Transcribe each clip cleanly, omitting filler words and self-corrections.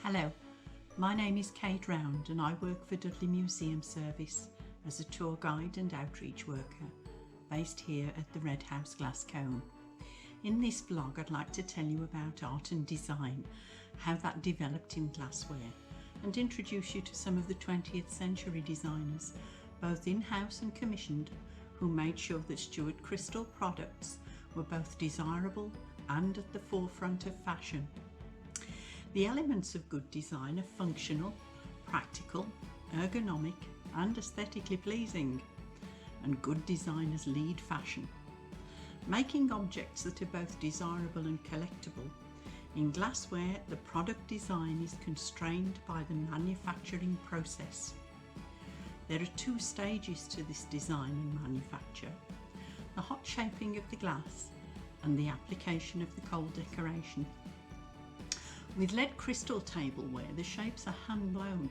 Hello, my name is Kate Round and I work for Dudley Museum Service as a tour guide and outreach worker based here at the Red House Glasgow. In this vlog I'd like to tell you about art and design, how that developed in glassware, and introduce you to some of the 20th century designers, both in-house and commissioned, who made sure that Stuart Crystal products were both desirable and at the forefront of fashion. The elements of good design are functional, practical, ergonomic and aesthetically pleasing, and good designers lead fashion. Making objects that are both desirable and collectible, in glassware the product design is constrained by the manufacturing process. There are two stages to this design and manufacture: the hot shaping of the glass and the application of the cold decoration. With lead crystal tableware, the shapes are hand blown.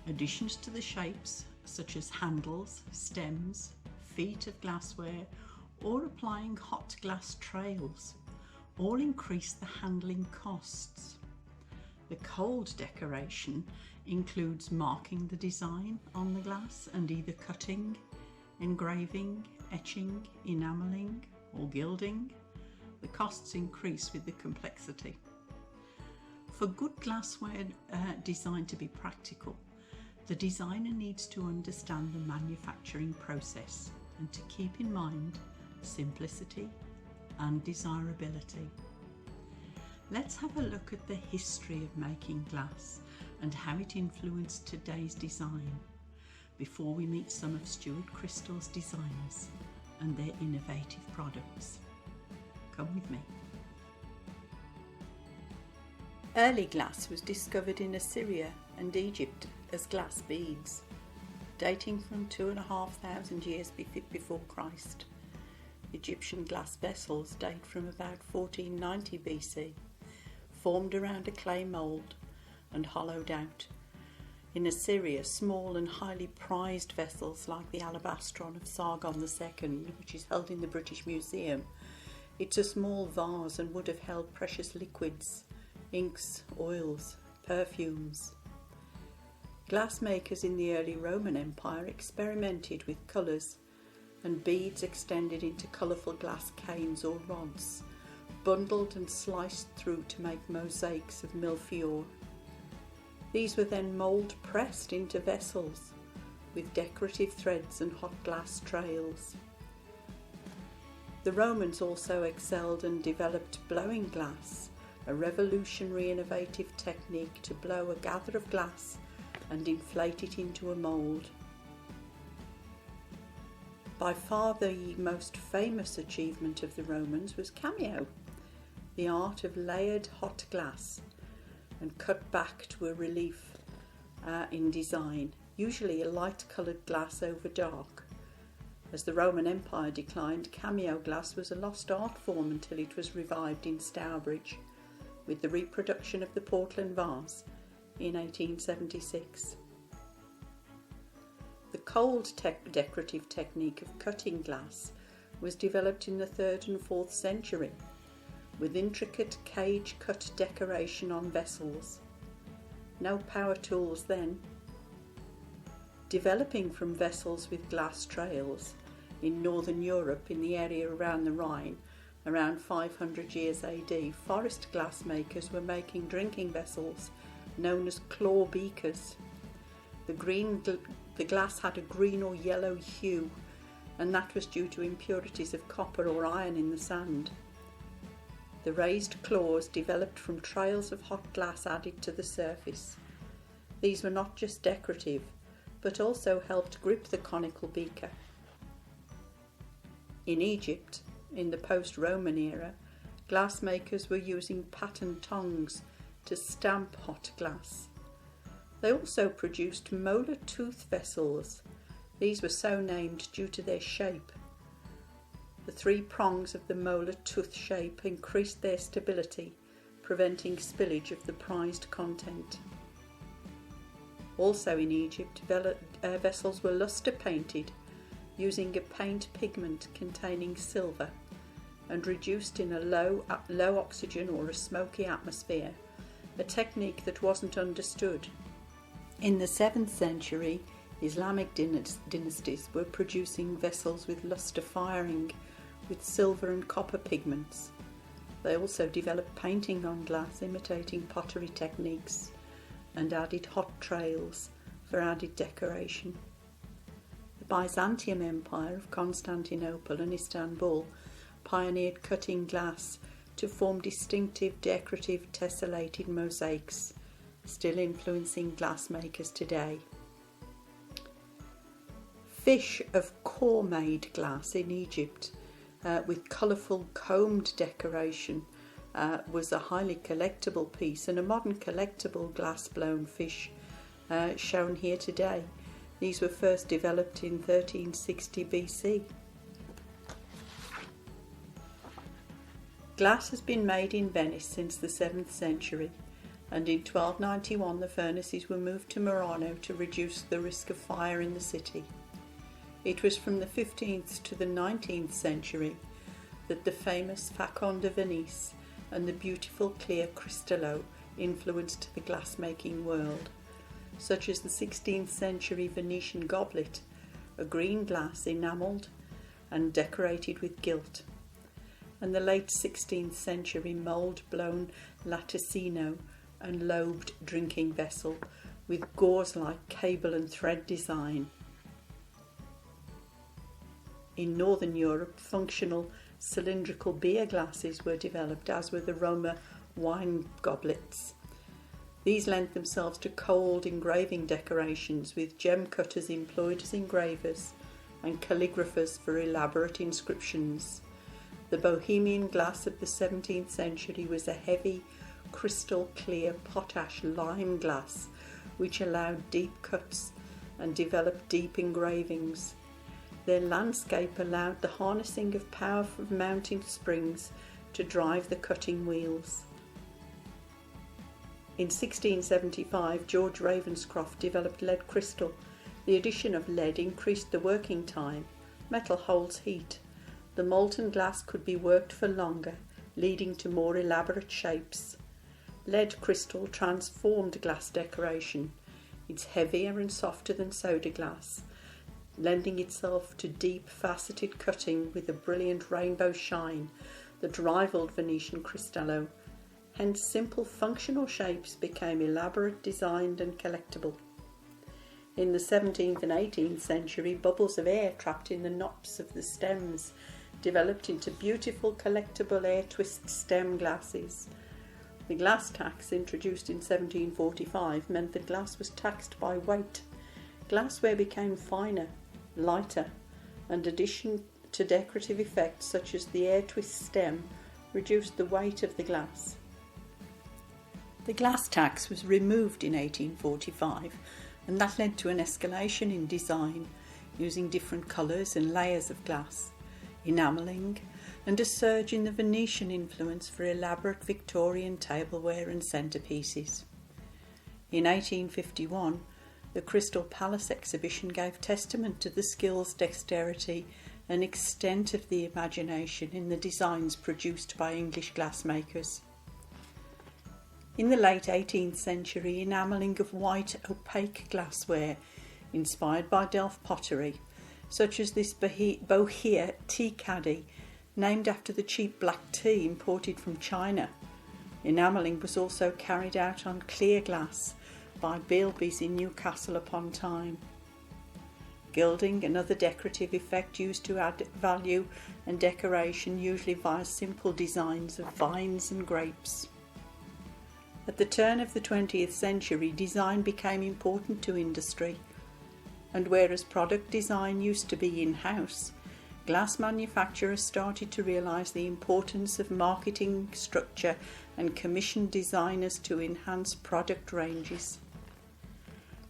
Additions to the shapes, such as handles, stems, feet of glassware, or applying hot glass trails, all increase the handling costs. The cold decoration includes marking the design on the glass and either cutting, engraving, etching, enamelling, or gilding. The costs increase with the complexity. For good glassware design to be practical, the designer needs to understand the manufacturing process and to keep in mind simplicity and desirability. Let's have a look at the history of making glass and how it influenced today's design before we meet some of Stuart Crystal's designers and their innovative products. Come with me. Early glass was discovered in Assyria and Egypt as glass beads, dating from 2,500 years before Christ. Egyptian glass vessels date from about 1490 BC, formed around a clay mould and hollowed out. In Assyria, small and highly prized vessels like the alabastron of Sargon II, which is held in the British Museum, it's a small vase and would have held precious liquids, inks, oils, perfumes. Glassmakers in the early Roman Empire experimented with colours, and beads extended into colourful glass canes or rods, bundled and sliced through to make mosaics of mille-feuille. These were then mould-pressed into vessels with decorative threads and hot glass trails. The Romans also excelled and developed blowing glass, a revolutionary innovative technique to blow a gather of glass and inflate it into a mould. By far the most famous achievement of the Romans was cameo, the art of layered hot glass and cut back to a relief in design, usually a light coloured glass over dark. As the Roman Empire declined, cameo glass was a lost art form until it was revived in Stourbridge with the reproduction of the Portland vase in 1876. The cold decorative technique of cutting glass was developed in the 3rd and 4th century, with intricate cage cut decoration on vessels. No power tools then. Developing from vessels with glass trails in northern Europe in the area around the Rhine, around 500 years AD, forest glassmakers were making drinking vessels known as claw beakers. The glass had a green or yellow hue, and that was due to impurities of copper or iron in the sand. The raised claws developed from trails of hot glass added to the surface. These were not just decorative, but also helped grip the conical beaker. In Egypt, in the post-Roman era, glassmakers were using pattern tongs to stamp hot glass. They also produced molar tooth vessels. These were so named due to their shape. The 3 prongs of the molar tooth shape increased their stability, preventing spillage of the prized content. Also in Egypt, vessels were lustre painted using a paint pigment containing silver and reduced in a low oxygen or a smoky atmosphere a technique that wasn't understood. In the 7th century, Islamic dynasties were producing vessels with lustre firing with silver and copper pigments. They also developed painting on glass imitating pottery techniques and added hot trails for added decoration. The Byzantium Empire of Constantinople and Istanbul pioneered cutting glass to form distinctive decorative tessellated mosaics, still influencing glassmakers today. Fish of core-made glass in Egypt with colourful combed decoration was a highly collectible piece, and a modern collectible glass-blown fish shown here today. These were first developed in 1360 BC. Glass has been made in Venice since the 7th century, and in 1291 the furnaces were moved to Murano to reduce the risk of fire in the city. It was from the 15th to the 19th century that the famous Facon de Venise and the beautiful clear Cristallo influenced the glassmaking world, such as the 16th century Venetian goblet, a green glass enamelled and decorated with gilt, and the late 16th century mould-blown latticino and lobed drinking vessel with gauze-like cable and thread design. In Northern Europe, functional cylindrical beer glasses were developed, as were the Roma wine goblets. These lent themselves to cold engraving decorations, with gem cutters employed as engravers and calligraphers for elaborate inscriptions. The Bohemian glass of the 17th century was a heavy, crystal clear potash lime glass which allowed deep cuts and developed deep engravings. Their landscape allowed the harnessing of powerful mounting springs to drive the cutting wheels. In 1675, George Ravenscroft developed lead crystal. The addition of lead increased the working time. Metal holds heat. The molten glass could be worked for longer, leading to more elaborate shapes. Lead crystal transformed glass decoration. It's heavier and softer than soda glass, lending itself to deep faceted cutting with a brilliant rainbow shine that rivaled Venetian Cristallo. Hence simple functional shapes became elaborate, designed and collectible. In the 17th and 18th century, bubbles of air trapped in the knops of the stems developed into beautiful collectible air twist stem glasses. The glass tax, introduced in 1745, meant that glass was taxed by weight. Glassware became finer, lighter, and addition to decorative effects such as the air twist stem reduced the weight of the glass. The glass tax was removed in 1845, and that led to an escalation in design, using different colours and layers of glass, enamelling, and a surge in the Venetian influence for elaborate Victorian tableware and centrepieces. In 1851, the Crystal Palace exhibition gave testament to the skills, dexterity and extent of the imagination in the designs produced by English glassmakers. In the late 18th century, enamelling of white opaque glassware, inspired by Delft pottery, such as this Bohea tea caddy, named after the cheap black tea imported from China. Enamelling was also carried out on clear glass by Bealby's in Newcastle upon Tyne. Gilding, another decorative effect used to add value and decoration, usually via simple designs of vines and grapes. At the turn of the 20th century, design became important to industry, and whereas product design used to be in-house, glass manufacturers started to realise the importance of marketing structure and commissioned designers to enhance product ranges.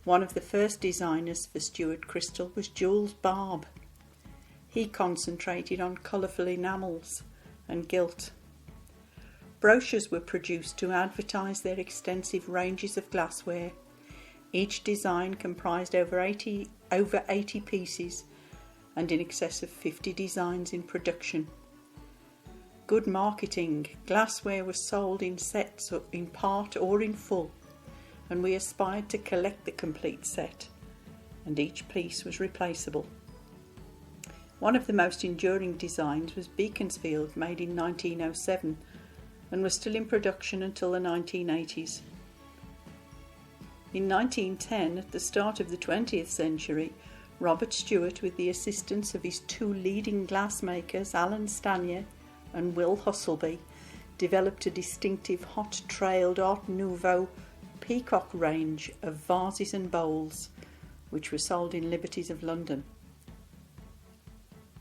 One of the first designers for Stuart Crystal was Jules Barbe. He concentrated on colourful enamels and gilt. Brochures were produced to advertise their extensive ranges of glassware. Each design comprised over 80 pieces and in excess of 50 designs in production. Good marketing. Glassware was sold in sets, in part or in full, and we aspired to collect the complete set, and each piece was replaceable. One of the most enduring designs was Beaconsfield, made in 1907, and was still in production until the 1980s. In 1910, at the start of the 20th century, Robert Stewart, with the assistance of his two leading glassmakers, Alan Stanier and Will Husselby, developed a distinctive hot-trailed Art Nouveau peacock range of vases and bowls, which were sold in Liberties of London.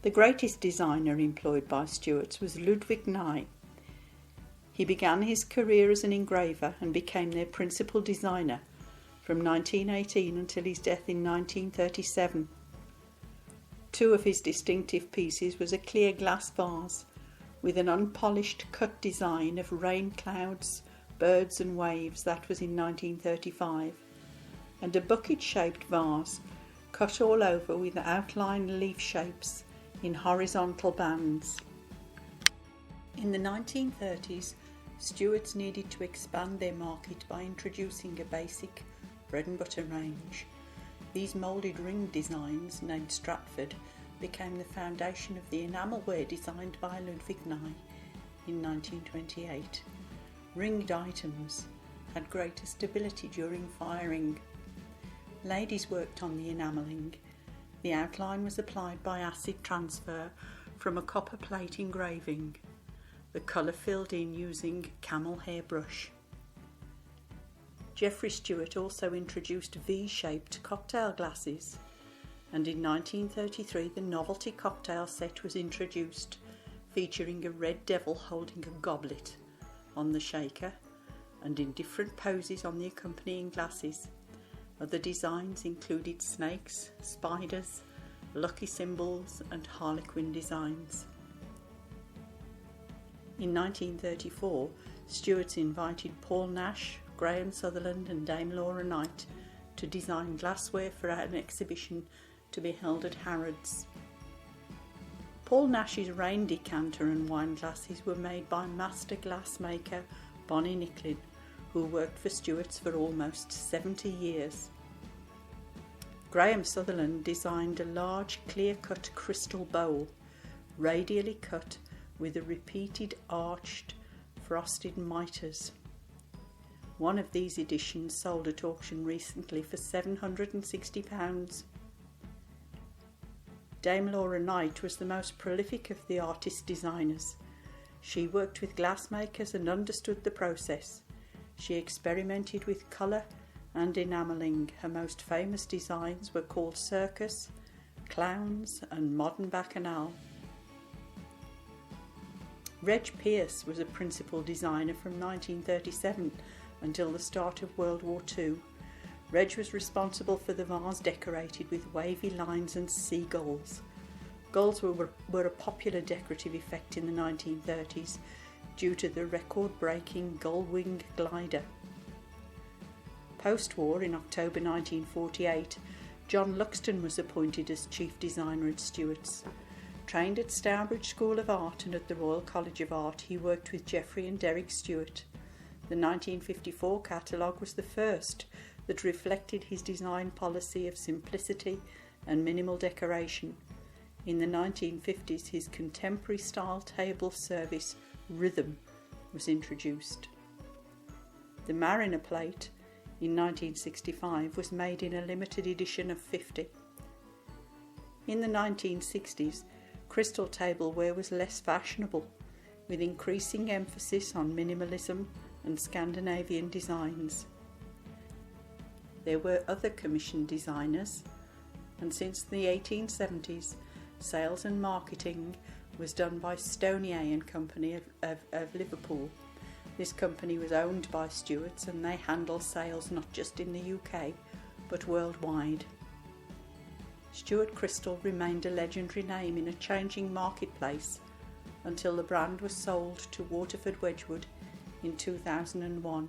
The greatest designer employed by Stewart's was Ludwig Nye. He began his career as an engraver and became their principal designer from 1918 until his death in 1937. Two of his distinctive pieces was a clear glass vase with an unpolished cut design of rain clouds, birds and waves, that was in 1935, and a bucket-shaped vase cut all over with outline leaf shapes in horizontal bands. In the 1930s, Stewart's needed to expand their market by introducing a basic bread and butter range. These moulded ring designs, named Stratford, became the foundation of the enamelware designed by Ludwig Nye in 1928. Ringed items had greater stability during firing. Ladies worked on the enamelling. The outline was applied by acid transfer from a copper plate engraving. The colour filled in using camel hair brush. Geoffrey Stewart also introduced V-shaped cocktail glasses, and in 1933 the novelty cocktail set was introduced, featuring a red devil holding a goblet on the shaker and in different poses on the accompanying glasses. Other designs included snakes, spiders, lucky symbols and harlequin designs. In 1934, Stewart's invited Paul Nash, Graham Sutherland and Dame Laura Knight to design glassware for an exhibition to be held at Harrods. Paul Nash's rain decanter and wine glasses were made by master glassmaker Bonnie Nicklin, who worked for Stewart's for almost 70 years. Graham Sutherland designed a large clear-cut crystal bowl, radially cut with a repeated arched frosted mitres. One of these editions sold at auction recently for £760. Dame Laura Knight was the most prolific of the artist designers. She worked with glassmakers and understood the process. She experimented with colour and enamelling. Her most famous designs were called Circus, Clowns and Modern Bacchanal. Reg Pierce was a principal designer from 1937 until the start of World War II. Reg was responsible for the vase decorated with wavy lines and seagulls. Gulls were a popular decorative effect in the 1930s due to the record-breaking gull-wing glider. Post-war, in October 1948, John Luxton was appointed as chief designer at Stewart's. Trained at Stourbridge School of Art and at the Royal College of Art, he worked with Geoffrey and Derek Stewart. The 1954 catalogue was the first that reflected his design policy of simplicity and minimal decoration. In the 1950s, his contemporary style table service, Rhythm, was introduced. The Mariner plate, in 1965, was made in a limited edition of 50. In the 1960s, crystal tableware was less fashionable, with increasing emphasis on minimalism and Scandinavian designs. There were other commissioned designers, and since the 1870s, sales and marketing was done by Stonier and Company of Liverpool. This company was owned by Stewart's, and they handle sales not just in the UK but worldwide. Stewart Crystal remained a legendary name in a changing marketplace until the brand was sold to Waterford Wedgwood in 2001,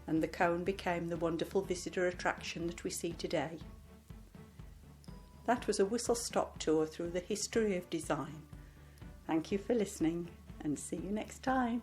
and the cone became the wonderful visitor attraction that we see today. That was a whistle-stop tour through the history of design. Thank you for listening. and see you next time.